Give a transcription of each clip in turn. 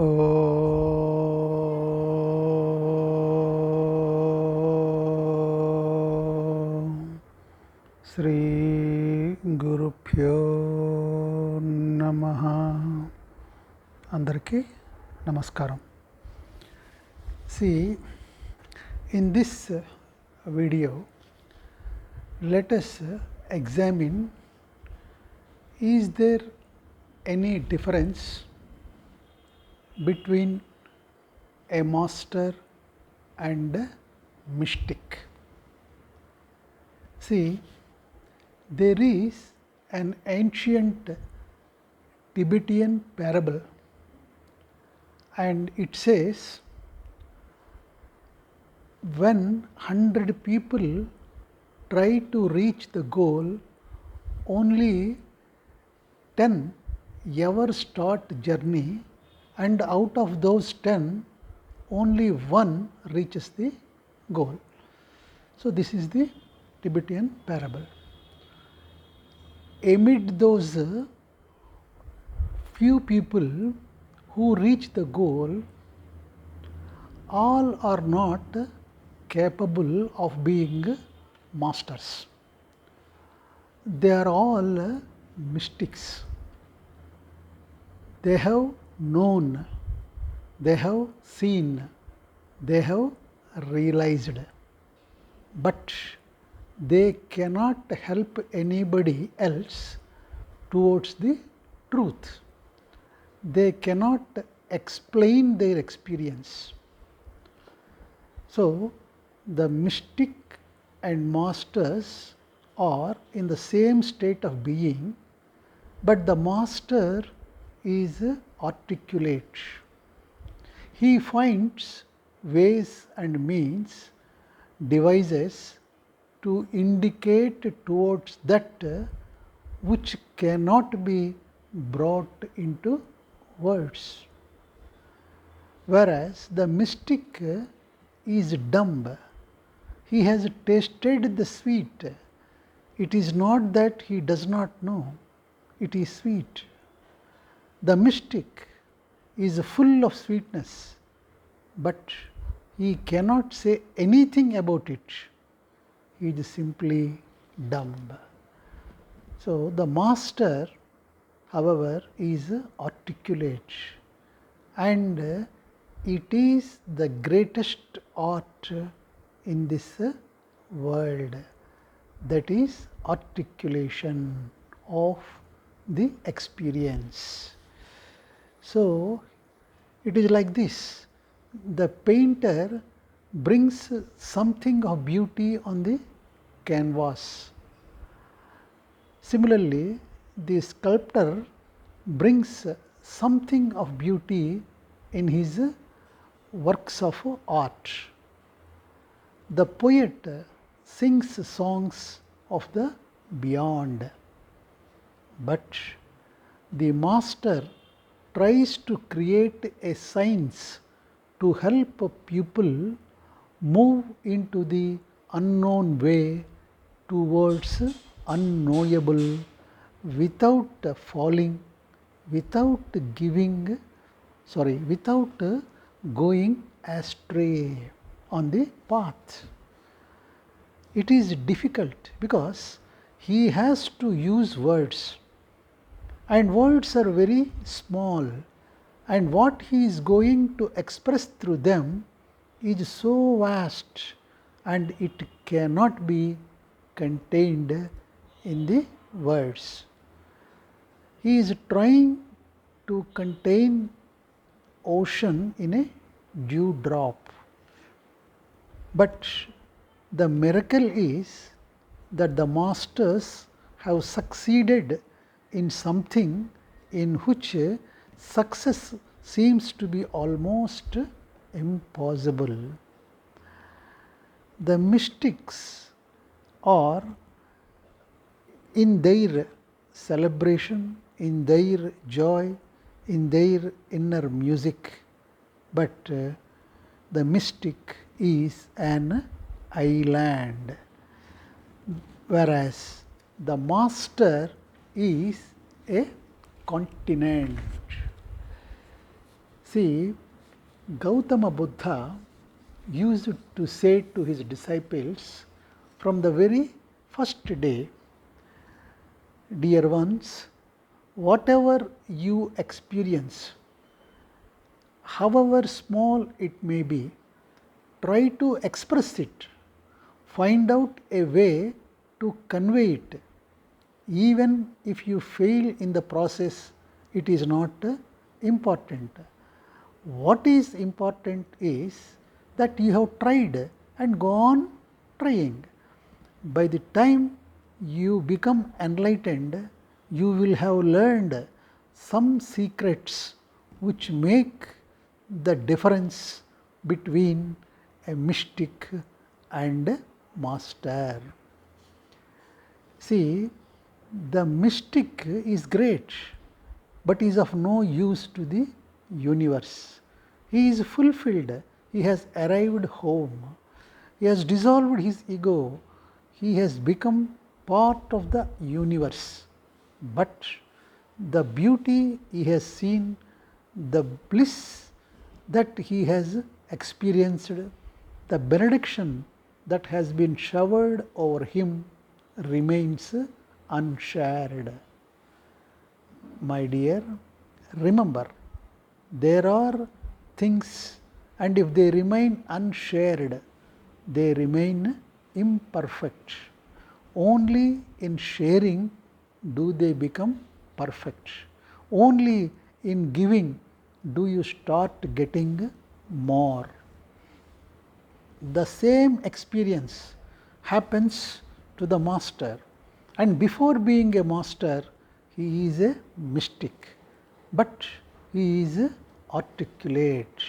ఓం శ్రీ గురుభ్యో నమః. అందరికీ నమస్కారం. See, in this video, let us examine, is there any difference between a master and a mystic? See, there is an ancient Tibetan parable, and it says, when 100 people try to reach the goal, only 10 ever start journey, and out of those 10 only one reaches the goal. So this is the Tibetan parable. Amid those few people who reach the goal, all are not capable of being masters. They are all mystics. They have known, they have seen, they have realized, but they cannot help anybody else towards the truth. They cannot explain their experience. So, the mystic and masters are in the same state of being, but the master is articulate. He finds ways and means, devices to indicate towards that which cannot be brought into words. Whereas the mystic is dumb. He has tasted the sweet. It is not that he does not know, it is sweet. The mystic is full of sweetness, but he cannot say anything about it. He is simply dumb. So the master, however, is articulate, and it is the greatest art in this world, that is articulation of the experience. So it is like this: the painter brings something of beauty on the canvas. Similarly, the sculptor brings something of beauty in his works of art. The poet sings songs of the beyond, but the master tries to create a science to help people move into the unknown way towards unknowable, without falling, without without going astray on the path. It is difficult because he has to use words, and words are very small, and what he is going to express through them is so vast, and it cannot be contained in the words. He is trying to contain ocean in a dewdrop, but the miracle is that the masters have succeeded in something in which success seems to be almost impossible. The mystics are in their celebration, in their joy, in their inner music, but the mystic is an island, whereas the master is a continent. See, Gautama Buddha used to say to his disciples from the very first day, dear ones, whatever you experience, however small it may be, try to express it, find out a way to convey it. Even if you fail in the process, it is not important. What is important is that you have tried and go on trying. By the time you become enlightened, you will have learned some secrets which make the difference between a mystic and master. See, the mystic is great, but is of no use to the universe. He is fulfilled, he has arrived home, he has dissolved his ego, he has become part of the universe. But the beauty he has seen, the bliss that he has experienced, the benediction that has been showered over him remains unshared. My dear, remember, there are things, and if they remain unshared, they remain imperfect. Only in sharing do they become perfect. Only in giving do you start getting more. The same experience happens to the master, and before being a master, he is a mystic, but he is articulate.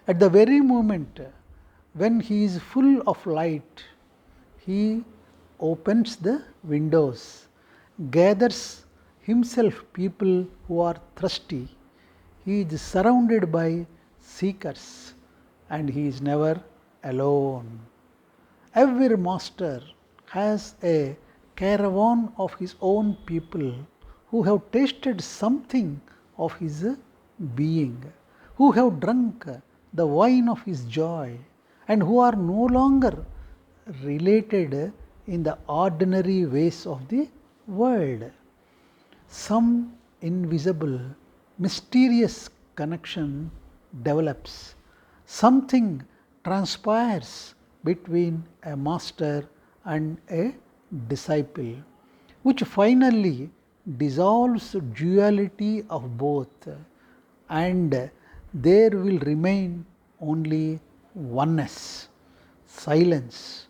At the very moment when he is full of light, he opens the windows, gathers himself people who are thirsty. He is surrounded by seekers, and he is never alone. Every master has a caravan of his own people who have tasted something of his being, who have drunk the wine of his joy, and who are no longer related in the ordinary ways of the world. Some invisible, mysterious connection develops, something transpires between a master and a disciple, which finally dissolves duality of both, and there will remain only oneness, silence,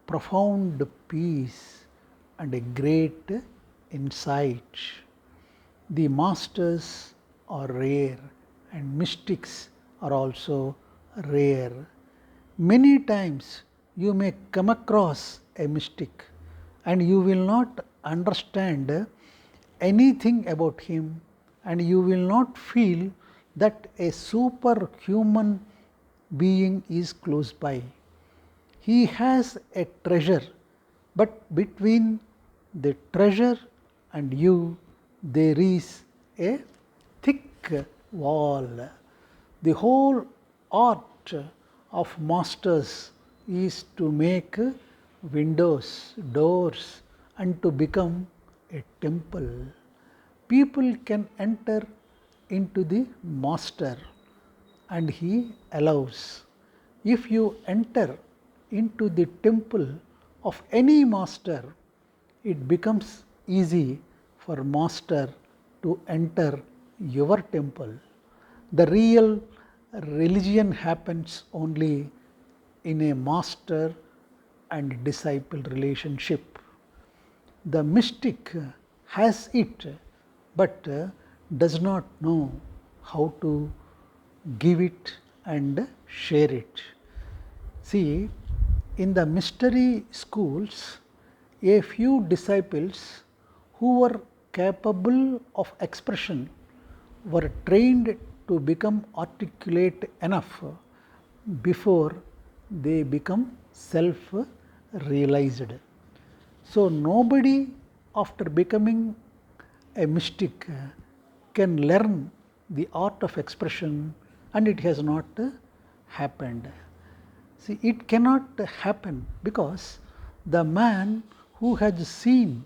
profound peace, and a great insight. The masters are rare, and mystics are also rare. Many times you may come across a mystic and you will not understand anything about him, and you will not feel that a superhuman being is close by. He has a treasure, but between the treasure and you there is a thick wall. The whole art of masters is to make windows, doors, and to become a temple. People can enter into the master, and he allows. If you enter into the temple of any master, it becomes easy for master to enter your temple. The real religion happens only in a master and disciple relationship. The mystic has it, but does not know how to give it and share it. See, in the mystery schools, a few disciples who were capable of expression were trained to become articulate enough before they become self-realized. So, nobody after becoming a mystic can learn the art of expression and it has not happened. See, it cannot happen because the man who has seen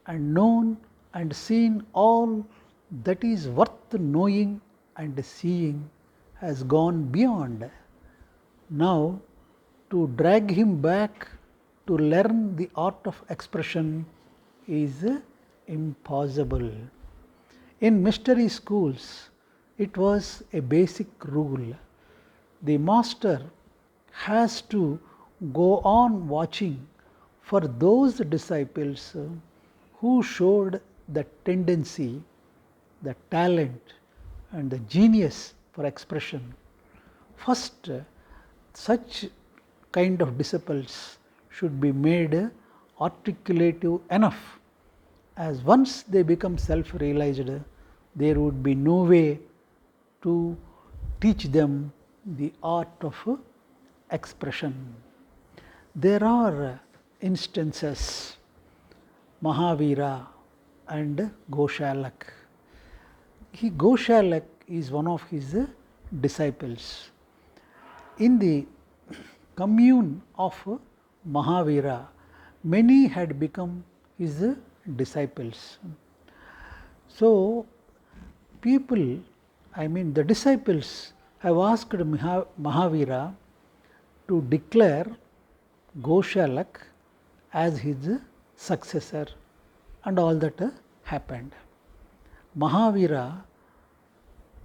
and known and seen all that is worth knowing and seeing has gone beyond. Now, to drag him back to learn the art of expression is impossible. In mystery schools, it was a basic rule. The master has to go on watching for those disciples who showed the tendency, the talent, and the genius for expression. First, such kind of disciples should be made articulative enough, as once they become self-realized, there would be no way to teach them the art of expression. There are instances, Mahavira and Goshalak. Goshalak is one of his disciples. In the commune of Mahavira, many had become his disciples. So, people, the disciples have asked Mahavira to declare Goshalak as his successor, and all that happened. Mahavira,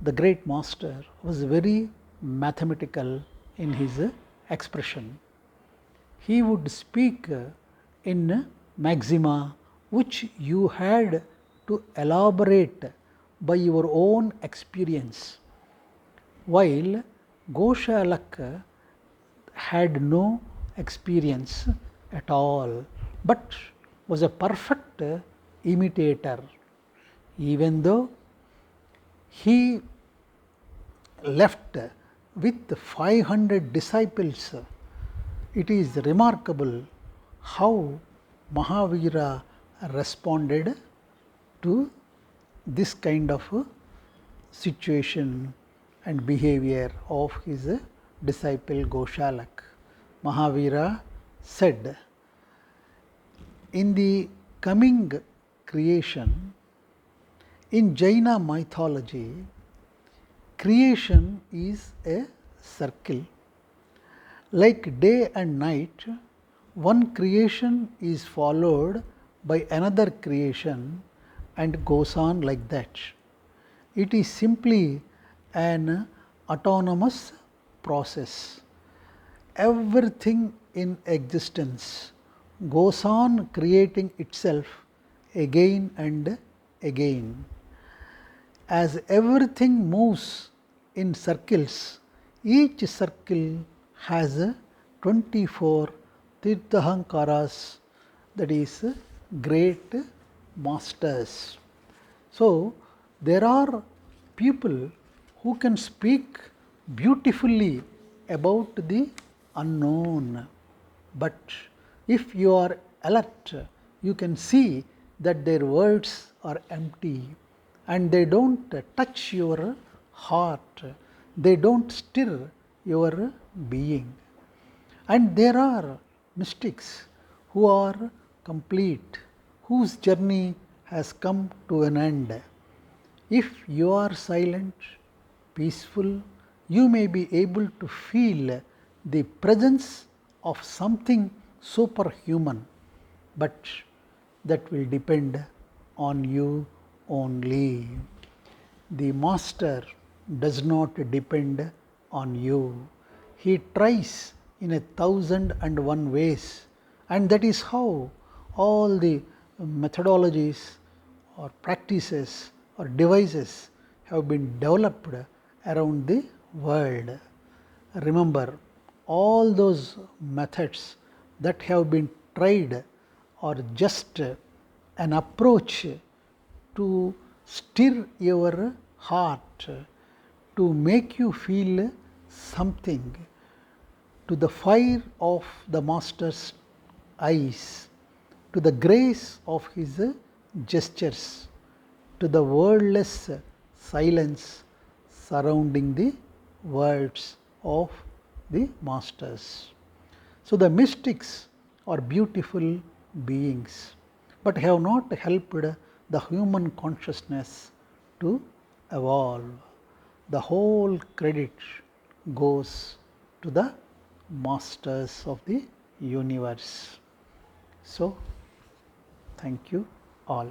the great master, was very mathematical in his expression. He would speak in maxima which you had to elaborate by your own experience, while Goshalak had no experience at all, but was a perfect imitator. Even though he left with 500 disciples, it is remarkable how Mahavira responded to this kind of situation and behavior of his disciple Goshalak. Mahavira said, in the coming creation, in Jaina mythology, creation is a circle. Like day and night, one creation is followed by another creation and goes on like that. It is simply an autonomous process. Everything in existence goes on creating itself again and again. As everything moves in circles, each circle has 24 Tirthahankaras, that is great masters. So, there are people who can speak beautifully about the unknown, but if you are alert, you can see that their words are empty and they don't touch your heart, they don't stir your being. And there are mystics who are complete, whose journey has come to an end. If you are silent, peaceful, you may be able to feel the presence of something superhuman, but that will depend on you only. The master does not depend on you. He tries in 1,001 ways, and that is how all the methodologies or practices or devices have been developed around the world. Remember, all those methods that have been tried are just an approach to stir your heart, to make you feel something, to the fire of the master's eyes, to the grace of his gestures, to the wordless silence surrounding the words of the masters. So, the mystics are beautiful beings, but have not helped the human consciousness to evolve. The whole credit goes to the masters of the universe. So, thank you all.